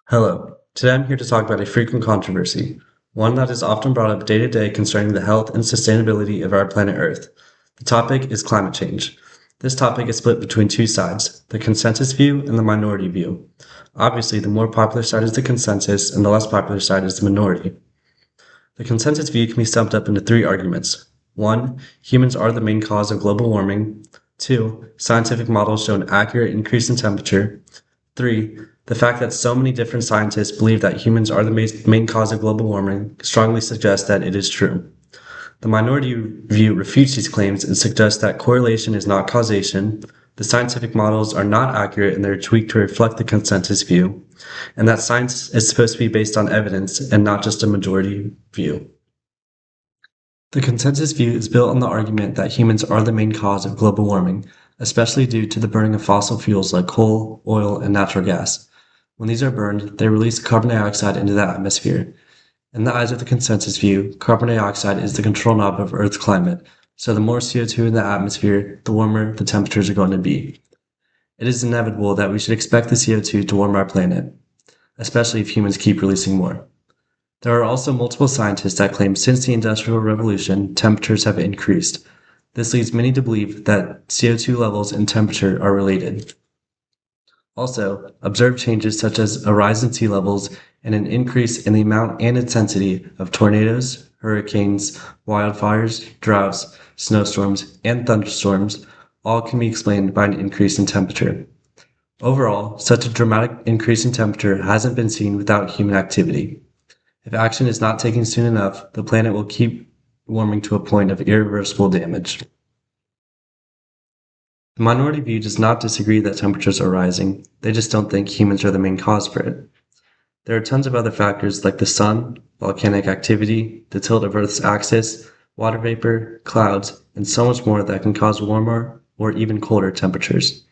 Hello. Today I'm here to talk about a frequent controversy, one that is often brought up day to day concerning the health and sustainability of our planet Earth. The topic is climate change. This topic is split between two sides, the consensus view and the minority view. Obviously, the more popular side is the consensus and the less popular side is the minority. The consensus view can be summed up into three arguments. 1. Humans are the main cause of global warming. 2. Scientific models show an accurate increase in temperature. 3. The fact that so many different scientists believe that humans are the main cause of global warming strongly suggests that it is true. The minority view refutes these claims and suggests that correlation is not causation, the scientific models are not accurate and they're tweaked to reflect the consensus view, and that science is supposed to be based on evidence and not just a majority view. The consensus view is built on the argument that humans are the main cause of global warming, especially due to the burning of fossil fuels like coal, oil, and natural gas. When these are burned, they release carbon dioxide into the atmosphere. In the eyes of the consensus view, carbon dioxide is the control knob of Earth's climate, so the more CO2 in the atmosphere, the warmer the temperatures are going to be. It is inevitable that we should expect the CO2 to warm our planet, especially if humans keep releasing more. There are also multiple scientists that claim since the Industrial Revolution, temperatures have increased. This leads many to believe that CO2 levels and temperature are related. Also, observed changes such as a rise in sea levels and an increase in the amount and intensity of tornadoes, hurricanes, wildfires, droughts, snowstorms, and thunderstorms all can be explained by an increase in temperature. Overall, such a dramatic increase in temperature hasn't been seen without human activity. If action is not taken soon enough, the planet will keep warming to a point of irreversible damage. The minority view does not disagree that temperatures are rising, they just don't think humans are the main cause for it. There are tons of other factors like the sun, volcanic activity, the tilt of Earth's axis, water vapor, clouds, and so much more that can cause warmer or even colder temperatures.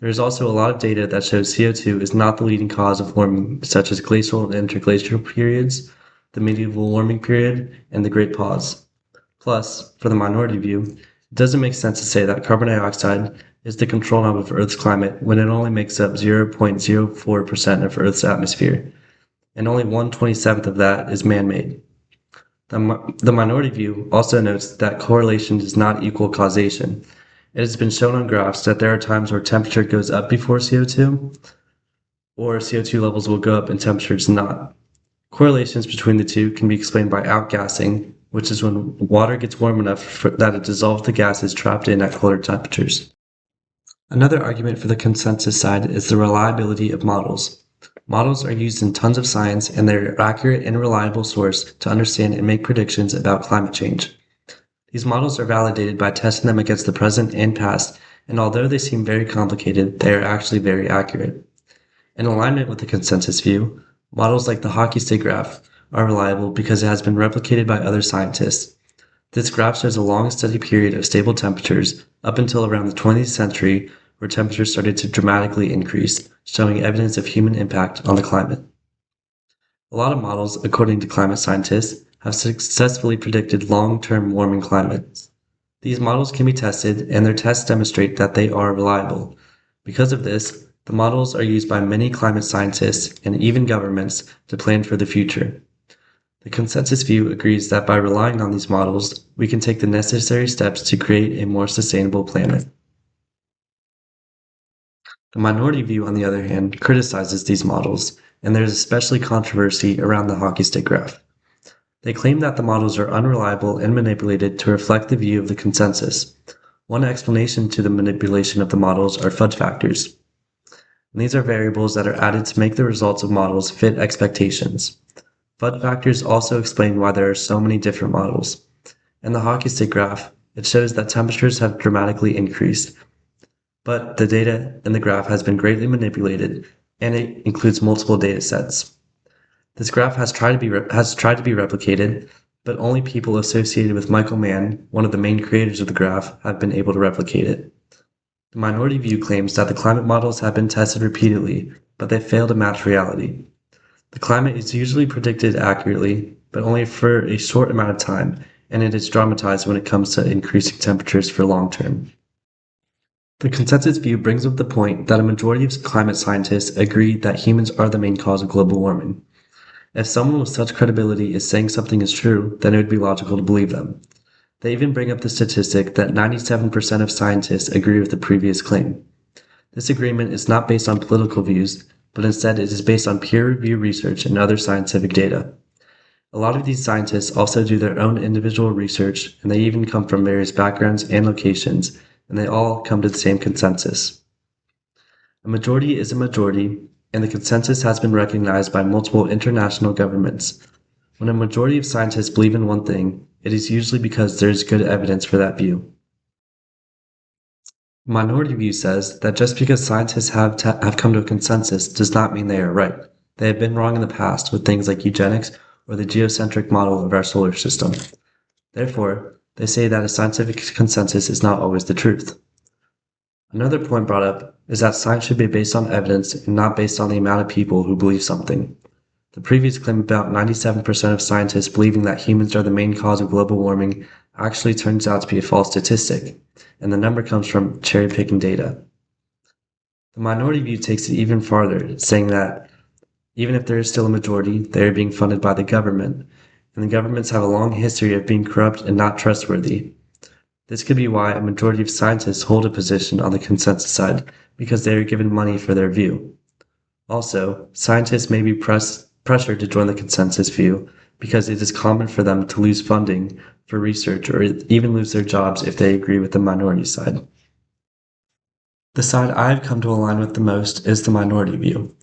There is also a lot of data that shows CO2 is not the leading cause of warming, such as glacial and interglacial periods, the medieval warming period, and the Great Pause. Plus, for the minority view, it doesn't make sense to say that carbon dioxide is the control knob of Earth's climate when it only makes up 0.04% of Earth's atmosphere, and only 1/27th of that is man-made. The minority view also notes that correlation does not equal causation. It has been shown on graphs that there are times where temperature goes up before CO2, or CO2 levels will go up and temperature does not. Correlations between the two can be explained by outgassing, which is when water gets warm enough that it dissolves the gases trapped in at colder temperatures. Another argument for the consensus side is the reliability of models. Models are used in tons of science and they're an accurate and reliable source to understand and make predictions about climate change. These models are validated by testing them against the present and past, and although they seem very complicated, they are actually very accurate. In alignment with the consensus view, models like the hockey stick graph are reliable because it has been replicated by other scientists. This graph shows a long steady period of stable temperatures up until around the 20th century where temperatures started to dramatically increase, showing evidence of human impact on the climate. A lot of models, according to climate scientists, have successfully predicted long-term warming climates. These models can be tested and their tests demonstrate that they are reliable. Because of this, the models are used by many climate scientists and even governments to plan for the future. The consensus view agrees that by relying on these models, we can take the necessary steps to create a more sustainable planet. The minority view, on the other hand, criticizes these models, and there is especially controversy around the hockey stick graph. They claim that the models are unreliable and manipulated to reflect the view of the consensus. One explanation to the manipulation of the models are fudge factors. And these are variables that are added to make the results of models fit expectations. Fudge factors also explain why there are so many different models. In the hockey stick graph, it shows that temperatures have dramatically increased, but the data in the graph has been greatly manipulated, and it includes multiple data sets. This graph has tried to be replicated, but only people associated with Michael Mann, one of the main creators of the graph, have been able to replicate it. The minority view claims that the climate models have been tested repeatedly, but they fail to match reality. The climate is usually predicted accurately, but only for a short amount of time, and it is dramatized when it comes to increasing temperatures for long term. The consensus view brings up the point that a majority of climate scientists agree that humans are the main cause of global warming. If someone with such credibility is saying something is true, then it would be logical to believe them. They even bring up the statistic that 97% of scientists agree with the previous claim. This agreement is not based on political views, but instead it is based on peer-reviewed research and other scientific data. A lot of these scientists also do their own individual research, and they even come from various backgrounds and locations, and they all come to the same consensus. A majority is a majority, and the consensus has been recognized by multiple international governments. When a majority of scientists believe in one thing, it is usually because there is good evidence for that view. The minority view says that just because scientists have come to a consensus does not mean they are right. They have been wrong in the past with things like eugenics or the geocentric model of our solar system. Therefore, they say that a scientific consensus is not always the truth. Another point brought up is that science should be based on evidence and not based on the amount of people who believe something. The previous claim about 97% of scientists believing that humans are the main cause of global warming actually turns out to be a false statistic, and the number comes from cherry-picking data. The minority view takes it even farther, saying that even if there is still a majority, they are being funded by the government, and the governments have a long history of being corrupt and not trustworthy. This could be why a majority of scientists hold a position on the consensus side, because they are given money for their view. Also, scientists may be pressured to join the consensus view because it is common for them to lose funding for research or even lose their jobs if they agree with the minority side. The side I have come to align with the most is the minority view.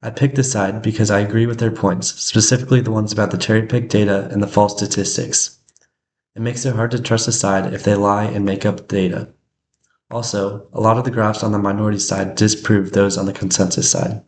I picked this side because I agree with their points, specifically the ones about the cherry-picked data and the false statistics. It makes it hard to trust a side if they lie and make up data. Also, a lot of the graphs on the minority side disprove those on the consensus side.